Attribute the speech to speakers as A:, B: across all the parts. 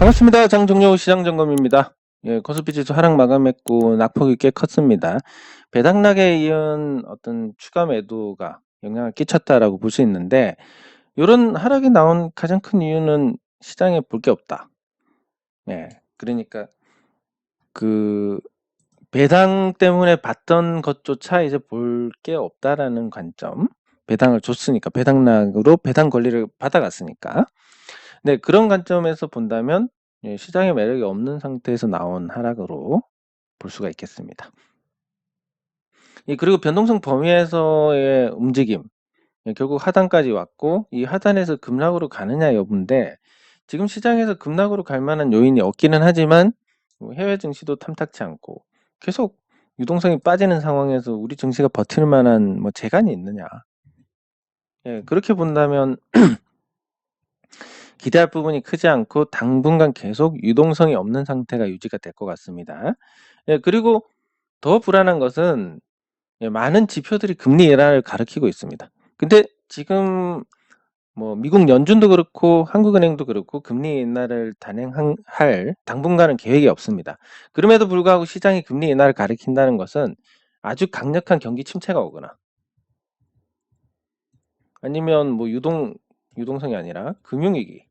A: 반갑습니다. 장종료 시장점검입니다. 예, 코스피 지수 하락 마감했고 낙폭이 꽤 컸습니다. 배당락에 이은 어떤 추가 매도가 영향을 끼쳤다라고 볼 수 있는데, 요런 하락이 나온 가장 큰 이유는 시장에 볼 게 없다. 예, 그러니까 그 배당 때문에 봤던 것조차 이제 볼 게 없다라는 관점. 배당을 줬으니까, 배당락으로 배당 권리를 받아갔으니까. 네, 그런 관점에서 본다면 예, 시장에 매력이 없는 상태에서 나온 하락으로 볼 수가 있겠습니다. 그리고 변동성 범위에서의 움직임, 예, 결국 하단까지 왔고 이 하단에서 급락으로 가느냐 여부인데, 지금 시장에서 급락으로 갈 만한 요인이 없기는 하지만 해외 증시도 탐탁치 않고 계속 유동성이 빠지는 상황에서 우리 증시가 버틸 만한 재간이 있느냐. 예, 그렇게 본다면 기대할 부분이 크지 않고 당분간 계속 유동성이 없는 상태가 유지가 될 것 같습니다. 예, 그리고 더 불안한 것은 예, 많은 지표들이 금리 인하를 가리키고 있습니다. 근데 지금 미국 연준도 그렇고 한국은행도 그렇고 금리 인하를 단행할 당분간은 계획이 없습니다. 그럼에도 불구하고 시장이 금리 인하를 가리킨다는 것은 아주 강력한 경기 침체가 오거나 아니면 유동성이 아니라 금융위기,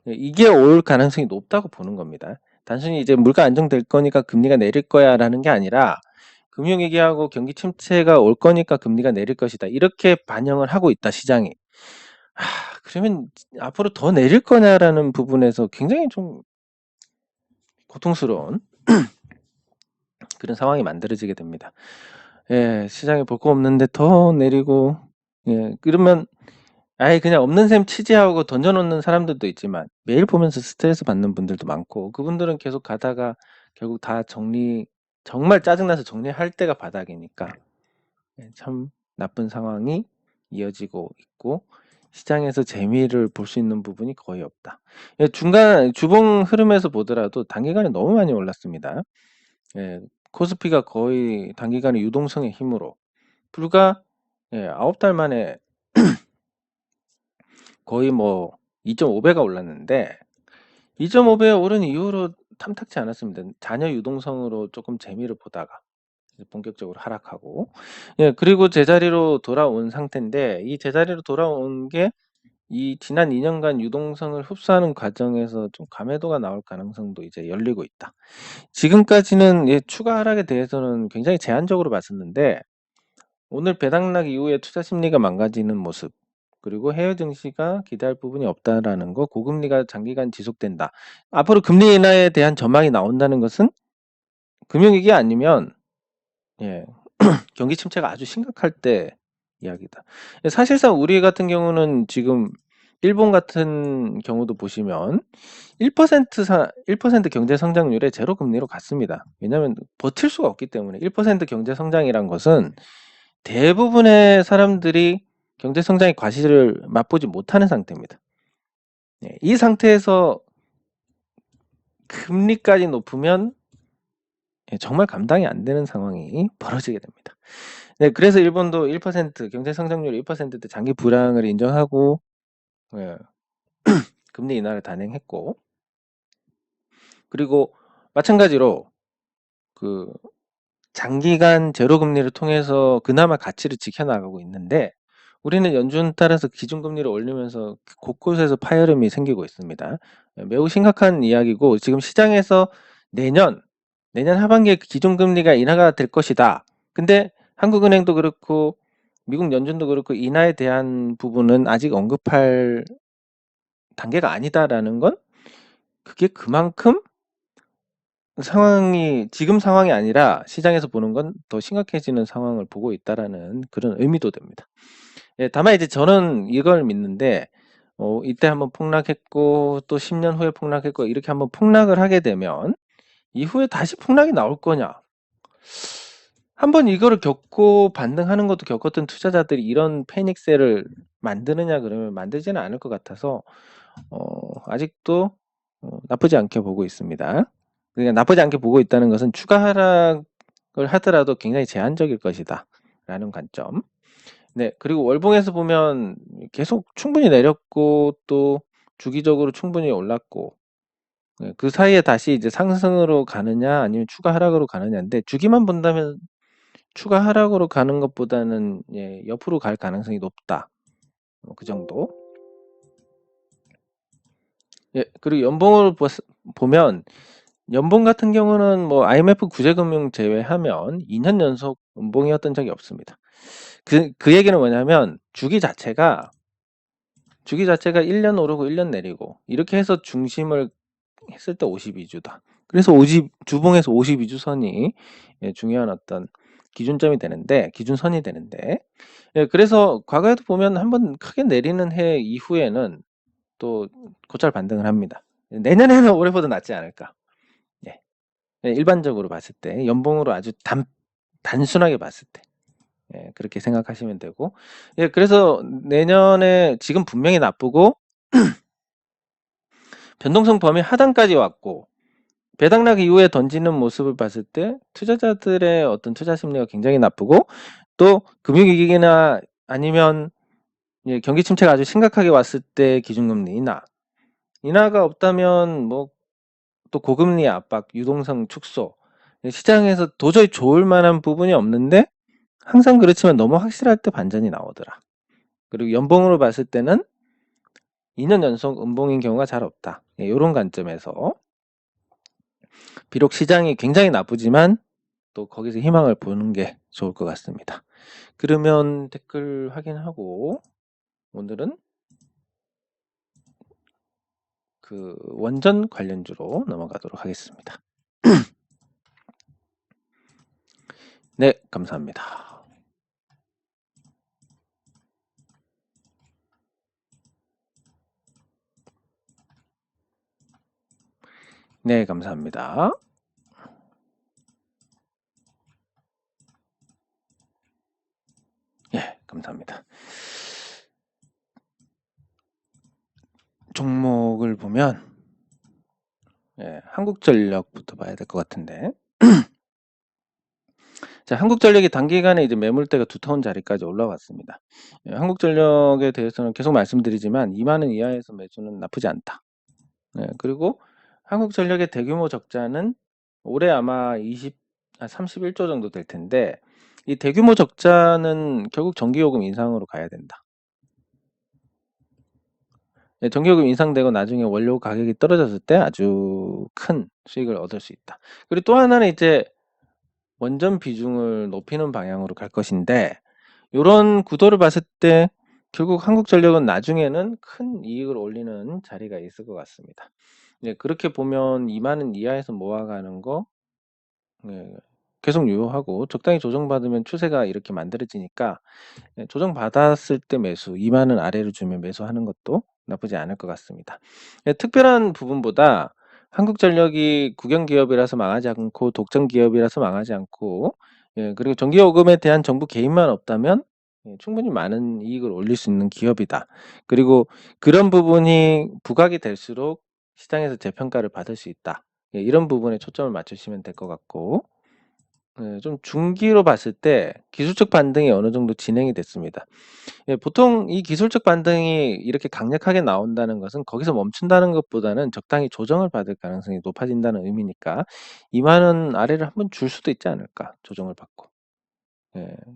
A: 예, 이게 올 가능성이 높다고 보는 겁니다. 단순히 이제 물가 안정될 거니까 금리가 내릴 거야라는 게 아니라 금융위기하고 경기 침체가 올 거니까 금리가 내릴 것이다. 이렇게 반영을 하고 있다, 시장이. 그러면 앞으로 더 내릴 거냐라는 부분에서 굉장히 좀 고통스러운 그런 상황이 만들어지게 됩니다. 예, 시장에 볼 거 없는데 더 내리고, 예, 그러면 아예 그냥 없는 셈 치지하고 던져놓는 사람들도 있지만 매일 보면서 스트레스 받는 분들도 많고, 그분들은 계속 가다가 결국 다 정말 짜증나서 정리할 때가 바닥이니까 예, 참 나쁜 상황이 이어지고 있고 시장에서 재미를 볼 수 있는 부분이 거의 없다. 예, 주봉 흐름에서 보더라도 단기간에 너무 많이 올랐습니다. 예, 코스피가 거의 단기간에 유동성의 힘으로 불과 9달 만에 거의 2.5배가 올랐는데, 2.5배 오른 이후로 탐탁지 않았습니다. 잔여 유동성으로 조금 재미를 보다가 본격적으로 하락하고, 예, 그리고 제자리로 돌아온 상태인데, 이 제자리로 돌아온 게 이 지난 2년간 유동성을 흡수하는 과정에서 좀 감해도가 나올 가능성도 이제 열리고 있다. 지금까지는 추가 하락에 대해서는 굉장히 제한적으로 봤었는데, 오늘 배당락 이후에 투자 심리가 망가지는 모습, 그리고 해외 증시가 기대할 부분이 없다라는 거, 고금리가 장기간 지속된다. 앞으로 금리 인하에 대한 전망이 나온다는 것은 금융위기 아니면 예, 경기 침체가 아주 심각할 때 이야기다. 사실상 우리 같은 경우는 지금 일본 같은 경우도 보시면 1% 경제 성장률에 제로 금리로 갔습니다. 왜냐하면 버틸 수가 없기 때문에. 1% 경제 성장이란 것은 대부분의 사람들이 경제 성장의 과실을 맛보지 못하는 상태입니다. 이 상태에서 금리까지 높으면 정말 감당이 안 되는 상황이 벌어지게 됩니다. 네, 그래서 일본도 1% 경제 성장률 1%대 장기 불황을 인정하고 예, 금리 인하를 단행했고, 그리고 마찬가지로 그 장기간 제로 금리를 통해서 그나마 가치를 지켜나가고 있는데, 우리는 연준 따라서 기준금리를 올리면서 곳곳에서 파열음이 생기고 있습니다. 매우 심각한 이야기고, 지금 시장에서 내년 하반기에 기준금리가 인하가 될 것이다. 근데 한국은행도 그렇고 미국 연준도 그렇고 인하에 대한 부분은 아직 언급할 단계가 아니다라는 건, 그게 그만큼 지금 상황이 아니라 시장에서 보는 건 더 심각해지는 상황을 보고 있다라는 그런 의미도 됩니다. 예, 다만 이제 저는 이걸 믿는데, 이때 한번 폭락했고 또 10년 후에 폭락했고 이렇게 한번 폭락을 하게 되면 이후에 다시 폭락이 나올 거냐? 한번 이거를 겪고 반등하는 것도 겪었던 투자자들이 이런 패닉셀을 만드느냐 그러면 만들지는 않을 것 같아서 아직도 나쁘지 않게 보고 있습니다. 그러니까 나쁘지 않게 보고 있다는 것은 추가 하락을 하더라도 굉장히 제한적일 것이다 라는 관점. 네, 그리고 월봉에서 보면 계속 충분히 내렸고 또 주기적으로 충분히 올랐고, 그 사이에 다시 이제 상승으로 가느냐 아니면 추가 하락으로 가느냐인데, 주기만 본다면 추가 하락으로 가는 것보다는 옆으로 갈 가능성이 높다. 그 정도. 그리고 연봉을 보면 연봉 같은 경우는 뭐 IMF 구제금융 제외하면 2년 연속 연봉이었던 적이 없습니다. 그 얘기는 뭐냐면 주기 자체가 1년 오르고 1년 내리고 이렇게 해서 중심을 했을 때 52주다. 그래서 주봉에서 52주선이 중요한 어떤 기준선이 되는데, 그래서 과거에도 보면 한번 크게 내리는 해 이후에는 또 곧잘 반등을 합니다. 내년에는 올해보다 낫지 않을까. 일반적으로 봤을 때 연봉으로 아주 단순하게 봤을 때 그렇게 생각하시면 되고, 그래서 내년에 지금 분명히 나쁘고 변동성 범위 하단까지 왔고 배당락 이후에 던지는 모습을 봤을 때 투자자들의 어떤 투자 심리가 굉장히 나쁘고, 또 금융위기나 아니면 경기 침체가 아주 심각하게 왔을 때 기준금리 인하가 없다면 뭐 또 고금리 압박, 유동성 축소, 시장에서 도저히 좋을 만한 부분이 없는데 항상 그렇지만 너무 확실할 때 반전이 나오더라. 그리고 연봉으로 봤을 때는 2년 연속 음봉인 경우가 잘 없다. 이런 관점에서 비록 시장이 굉장히 나쁘지만 또 거기서 희망을 보는 게 좋을 것 같습니다. 그러면 댓글 확인하고 오늘은 그 원전 관련주로 넘어가도록 하겠습니다. 네, 감사합니다. 네, 감사합니다. 예, 감사합니다. 종목을 보면 한국전력부터 봐야 될 것 같은데 자, 한국전력이 단기간에 이제 매물대가 두터운 자리까지 올라왔습니다. 한국전력에 대해서는 계속 말씀드리지만 2만 원 이하에서 매수는 나쁘지 않다. 그리고 한국전력의 대규모 적자는 올해 아마 31조 정도 될 텐데 이 대규모 적자는 결국 전기요금 인상으로 가야 된다. 전기요금 인상되고 나중에 원료 가격이 떨어졌을 때 아주 큰 수익을 얻을 수 있다. 그리고 또 하나는 이제 원전 비중을 높이는 방향으로 갈 것인데 이런 구도를 봤을 때 결국 한국전력은 나중에는 큰 이익을 올리는 자리가 있을 것 같습니다. 그렇게 보면 2만 원 이하에서 모아가는 거 계속 유효하고 적당히 조정받으면 추세가 이렇게 만들어지니까 조정받았을 때 매수, 2만 원 아래로 주면 매수하는 것도 나쁘지 않을 것 같습니다. 특별한 부분보다 한국전력이 국영기업이라서 망하지 않고 독점기업이라서 망하지 않고 그리고 전기요금에 대한 정부 개입만 없다면 충분히 많은 이익을 올릴 수 있는 기업이다. 그리고 그런 부분이 부각이 될수록 시장에서 재평가를 받을 수 있다. 이런 부분에 초점을 맞추시면 될 것 같고, 좀 중기로 봤을 때 기술적 반등이 어느 정도 진행이 됐습니다. 보통 이 기술적 반등이 이렇게 강력하게 나온다는 것은 거기서 멈춘다는 것보다는 적당히 조정을 받을 가능성이 높아진다는 의미니까 2만 원 아래를 한번 줄 수도 있지 않을까, 조정을 받고.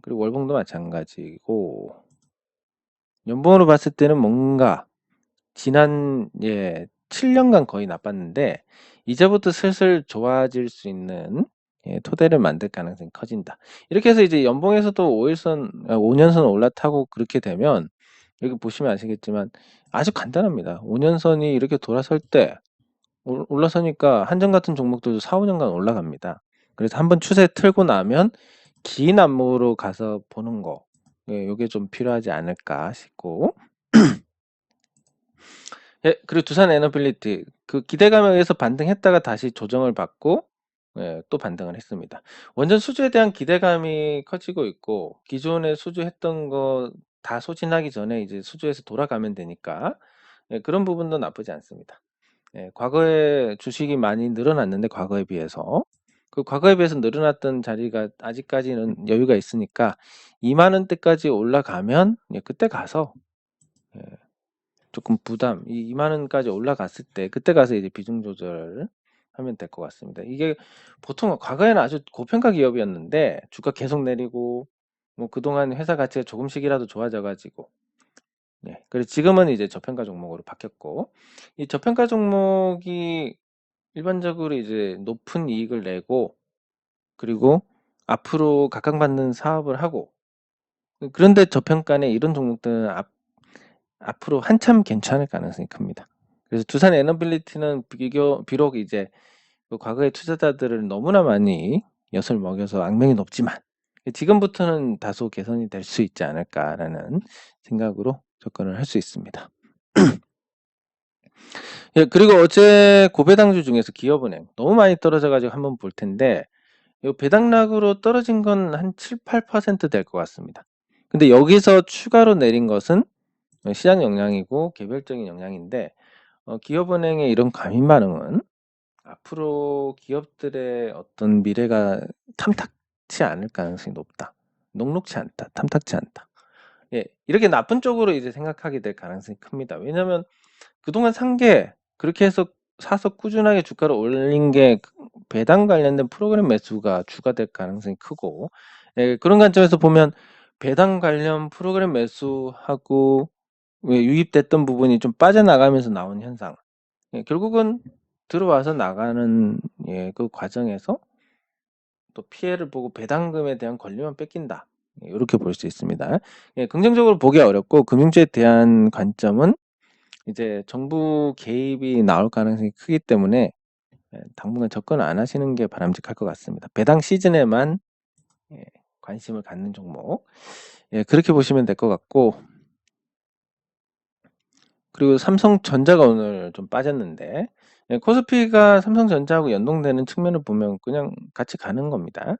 A: 그리고 월봉도 마찬가지고, 연봉으로 봤을 때는 뭔가 지난 7년간 거의 나빴는데 이제부터 슬슬 좋아질 수 있는 토대를 만들 가능성이 커진다. 이렇게 해서 이제 연봉에서도 5년선 올라타고 그렇게 되면 여기 보시면 아시겠지만 아주 간단합니다. 5년선이 이렇게 돌아설 때 올라서니까 한전 같은 종목들도 4, 5년간 올라갑니다. 그래서 한번 추세 틀고 나면 긴 안무로 가서 보는 거, 이게 좀 필요하지 않을까 싶고, 그리고 두산 에너빌리티 그 기대감에 의해서 반등했다가 다시 조정을 받고 또 반등을 했습니다. 원전 수주에 대한 기대감이 커지고 있고 기존에 수주했던 거 다 소진하기 전에 이제 수주에서 돌아가면 되니까 그런 부분도 나쁘지 않습니다. 과거에 주식이 많이 늘어났는데 과거에 비해서 늘어났던 자리가 아직까지는 여유가 있으니까 2만 원대까지 올라가면 그때 가서 조금 부담, 이 2만 원까지 올라갔을 때 그때 가서 이제 비중 조절을 하면 될 것 같습니다. 이게 보통 과거에는 아주 고평가 기업이었는데 주가 계속 내리고 뭐 그동안 회사 가치가 조금씩이라도 좋아져 가지고, 그래서 지금은 이제 저평가 종목으로 바뀌었고, 이 저평가 종목이 일반적으로 이제 높은 이익을 내고, 그리고 앞으로 각광받는 사업을 하고, 그런데 저평가네 이런 종목들은 앞으로 한참 괜찮을 가능성이 큽니다. 그래서 두산 에너빌리티는 비록 이제 그 과거의 투자자들을 너무나 많이 엿을 먹여서 악명이 높지만 지금부터는 다소 개선이 될 수 있지 않을까라는 생각으로 접근을 할 수 있습니다. 예, 그리고 어제 고배당주 중에서 기업은행 너무 많이 떨어져 가지고 한번 볼 텐데, 요 배당락으로 떨어진 건 한 7~8% 될 것 같습니다. 근데 여기서 추가로 내린 것은 시장 영향이고 개별적인 영향인데, 기업은행의 이런 과민 반응은 앞으로 기업들의 어떤 미래가 탐탁치 않을 가능성이 높다. 녹록치 않다. 탐탁치 않다. 예, 이렇게 나쁜 쪽으로 이제 생각하게 될 가능성이 큽니다. 왜냐면 그동안 산 게, 그렇게 해서 사서 꾸준하게 주가를 올린 게 배당 관련된 프로그램 매수가 주가 될 가능성이 크고, 그런 관점에서 보면 배당 관련 프로그램 매수하고 유입됐던 부분이 좀 빠져나가면서 나온 현상, 결국은 들어와서 나가는 그 과정에서 또 피해를 보고 배당금에 대한 권리만 뺏긴다, 이렇게 볼 수 있습니다. 긍정적으로 보기 어렵고, 금융주에 대한 관점은 이제 정부 개입이 나올 가능성이 크기 때문에 당분간 접근 안 하시는 게 바람직할 것 같습니다. 배당 시즌에만 관심을 갖는 종목, 그렇게 보시면 될 것 같고, 그리고 삼성전자가 오늘 좀 빠졌는데, 코스피가 삼성전자하고 연동되는 측면을 보면 그냥 같이 가는 겁니다.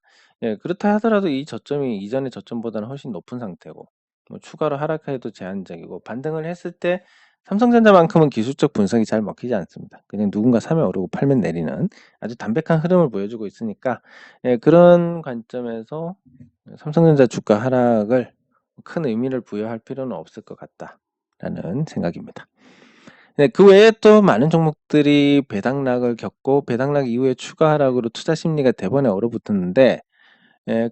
A: 그렇다 하더라도 이 저점이 이전의 저점보다는 훨씬 높은 상태고, 뭐 추가로 하락해도 제한적이고, 반등을 했을 때 삼성전자만큼은 기술적 분석이 잘 먹히지 않습니다. 그냥 누군가 사면 오르고 팔면 내리는 아주 담백한 흐름을 보여주고 있으니까, 그런 관점에서 삼성전자 주가 하락을 큰 의미를 부여할 필요는 없을 것 같다라는 생각입니다. 그 외에 또 많은 종목들이 배당락을 겪고, 배당락 이후에 추가 하락으로 투자 심리가 대번에 얼어붙었는데,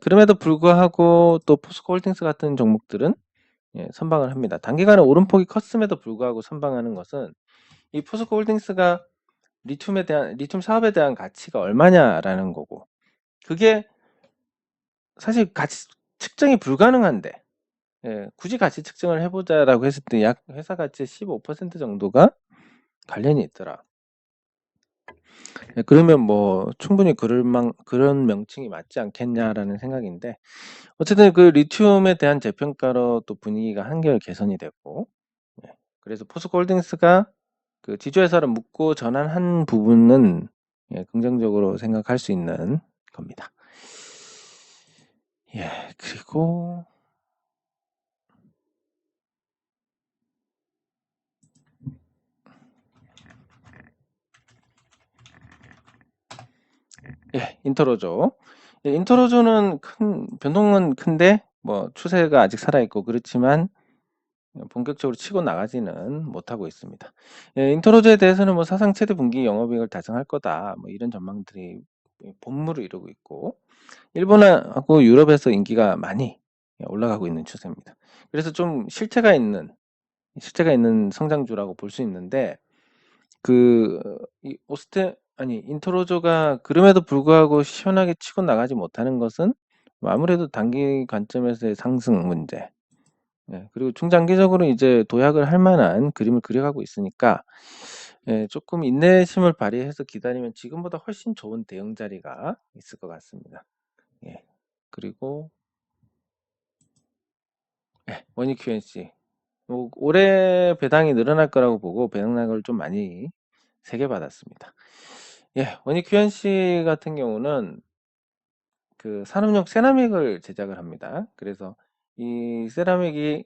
A: 그럼에도 불구하고 또 포스코홀딩스 같은 종목들은 선방을 합니다. 단기간에 오름폭이 컸음에도 불구하고 선방하는 것은, 이 포스코홀딩스가 리튬 사업에 대한 가치가 얼마냐라는 거고, 그게 사실 가치 측정이 불가능한데, 굳이 가치 측정을 해보자라고 했을 때 약 회사 가치의 15% 정도가 관련이 있더라. 그러면 뭐 충분히 그런 명칭이 맞지 않겠냐라는 생각인데, 어쨌든 그 리튬에 대한 재평가로 또 분위기가 한결 개선이 됐고, 그래서 포스코홀딩스가 그 지주회사를 묶고 전환한 부분은 긍정적으로 생각할 수 있는 겁니다. 그리고 인터로조. 인터로조는 변동은 큰데 뭐 추세가 아직 살아있고, 그렇지만 본격적으로 치고 나가지는 못하고 있습니다. 인터로조에 대해서는 뭐 사상 최대 분기 영업이익을 달성할 거다, 뭐 이런 전망들이 본물을 이루고 있고, 일본하고 유럽에서 인기가 많이 올라가고 있는 추세입니다. 그래서 좀 실체가 있는 성장주라고 볼 수 있는데, 인터로조가 그럼에도 불구하고 시원하게 치고 나가지 못하는 것은 아무래도 단기 관점에서의 상승 문제, 그리고 중장기적으로 이제 도약을 할 만한 그림을 그려가고 있으니까, 조금 인내심을 발휘해서 기다리면 지금보다 훨씬 좋은 대응 자리가 있을 것 같습니다. 그리고 원익 QNC, 뭐 올해 배당이 늘어날 거라고 보고 배당락을 좀 많이 세게 받았습니다. 원익 QNC 같은 경우는 그 산업용 세라믹을 제작을 합니다. 그래서 이 세라믹이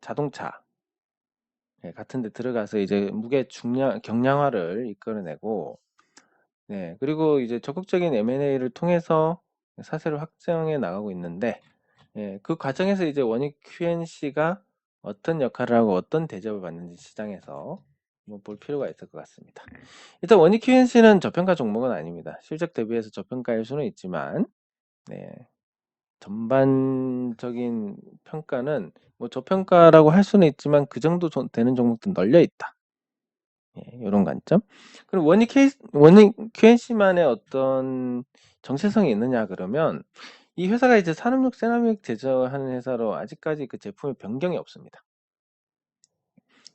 A: 자동차 같은 데 들어가서 이제 경량화를 이끌어내고, 그리고 이제 적극적인 M&A를 통해서 사세를 확장해 나가고 있는데, 그 과정에서 이제 원익 QNC가 어떤 역할을 하고 어떤 대접을 받는지 시장에서 한번 볼 필요가 있을 것 같습니다. 일단 원익 QNC는 저평가 종목은 아닙니다. 실적 대비해서 저평가일 수는 있지만 네, 전반적인 평가는 뭐 저평가라고 할 수는 있지만 그 정도 되는 종목도 널려 있다. 예, 이런 관점. 그럼 원익 QNC만의 어떤 정체성이 있느냐 그러면 이 회사가 이제 산업용 세라믹 제조하는 회사로 아직까지 그 제품의 변경이 없습니다.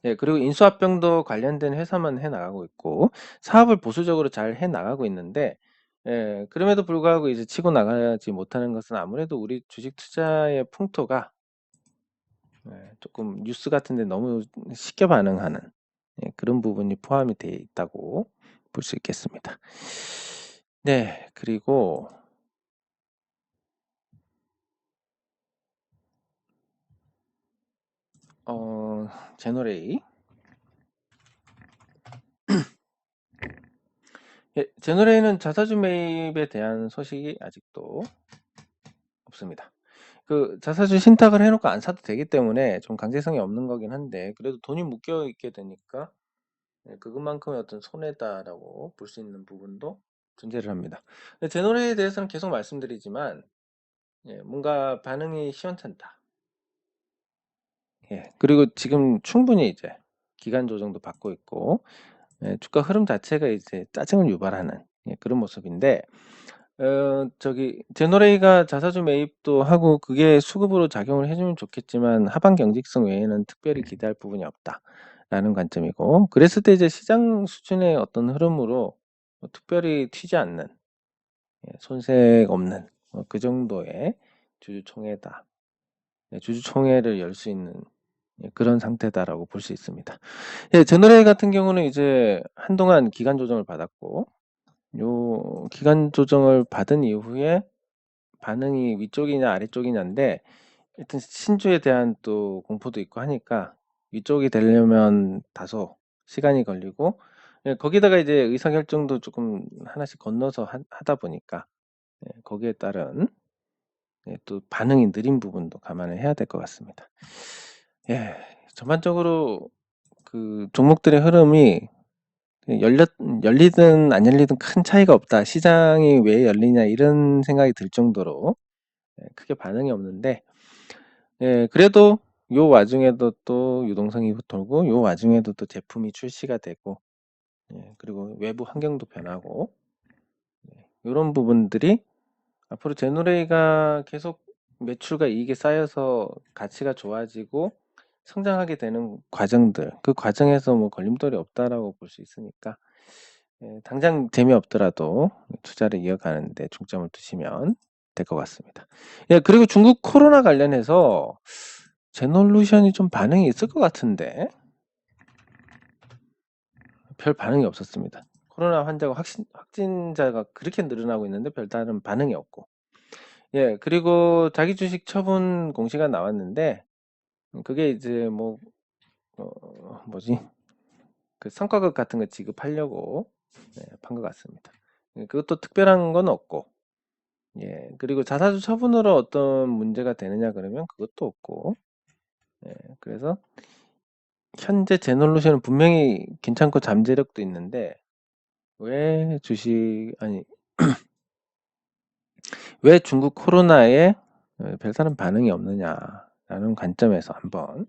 A: 예, 그리고 인수합병도 관련된 회사만 해 나가고 있고 사업을 보수적으로 잘 해 나가고 있는데 예, 그럼에도 불구하고 이제 치고 나가지 못하는 것은 아무래도 우리 주식 투자의 풍토가 예, 조금 뉴스 같은 데 너무 쉽게 반응하는 예, 그런 부분이 포함이 되어 있다고 볼 수 있겠습니다. 네, 그리고 제너레이 예, 제너레이는 자사주 매입에 대한 소식이 아직도 없습니다. 그 자사주 신탁을 해놓고 안 사도 되기 때문에 좀 강제성이 없는 거긴 한데 그래도 돈이 묶여 있게 되니까 예, 그것만큼의 어떤 손해다라고 볼 수 있는 부분도 존재를 합니다. 제너레이에 대해서는 계속 말씀드리지만 예, 뭔가 반응이 시원찮다. 예, 그리고 지금 충분히 이제 기간 조정도 받고 있고 예, 주가 흐름 자체가 이제 짜증을 유발하는 예, 그런 모습인데 저기 제너레이가 자사주 매입도 하고 그게 수급으로 작용을 해주면 좋겠지만 하반 경직성 외에는 특별히 기대할 부분이 없다라는 관점이고 그랬을 때 이제 시장 수준의 어떤 흐름으로 뭐 특별히 튀지 않는 예, 손색 없는 그 정도의 주주총회다. 예, 주주총회를 열 수 있는 예, 그런 상태다라고 볼 수 있습니다. 예, 제너레이 같은 경우는 이제 한동안 기간 조정을 받았고 요 기간 조정을 받은 이후에 반응이 위쪽이냐 아래쪽이냐인데 일단 신주에 대한 또 공포도 있고 하니까 위쪽이 되려면 다소 시간이 걸리고 예, 거기다가 이제 의사결정도 조금 하나씩 건너서 하다 보니까 예, 거기에 따른 예, 또 반응이 느린 부분도 감안을 해야 될 것 같습니다. 예, 전반적으로 그 종목들의 흐름이 열리든 안 열리든 큰 차이가 없다. 시장이 왜 열리냐 이런 생각이 들 정도로 예, 크게 반응이 없는데 예, 그래도 요 와중에도 또 유동성이 돌고 요 와중에도 또 제품이 출시가 되고 예, 그리고 외부 환경도 변하고 예, 이런 부분들이 앞으로 제너레이가 계속 매출과 이익이 쌓여서 가치가 좋아지고 성장하게 되는 과정들 그 과정에서 뭐 걸림돌이 없다라고 볼 수 있으니까 예, 당장 재미없더라도 투자를 이어가는데 중점을 두시면 될 것 같습니다. 예, 그리고 중국 코로나 관련해서 제놀루션이 좀 반응이 있을 것 같은데 별 반응이 없었습니다. 코로나 환자가 확진자가 그렇게 늘어나고 있는데 별다른 반응이 없고 예, 그리고 자기 주식 처분 공시가 나왔는데 그게 이제 뭐 뭐지 그 성과급 같은 거 지급하려고 네, 판것 같습니다. 예, 그것도 특별한 건 없고 예, 그리고 자사주 처분으로 어떤 문제가 되느냐 그러면 그것도 없고 예, 그래서 현재 제놀루션은 분명히 괜찮고 잠재력도 있는데 왜 주식 아니 왜 중국 코로나에 별다른 반응이 없느냐라는 관점에서 한번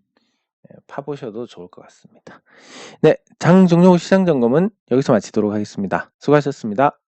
A: 파보셔도 좋을 것 같습니다. 네, 장 종료 후 시장 점검은 여기서 마치도록 하겠습니다. 수고하셨습니다.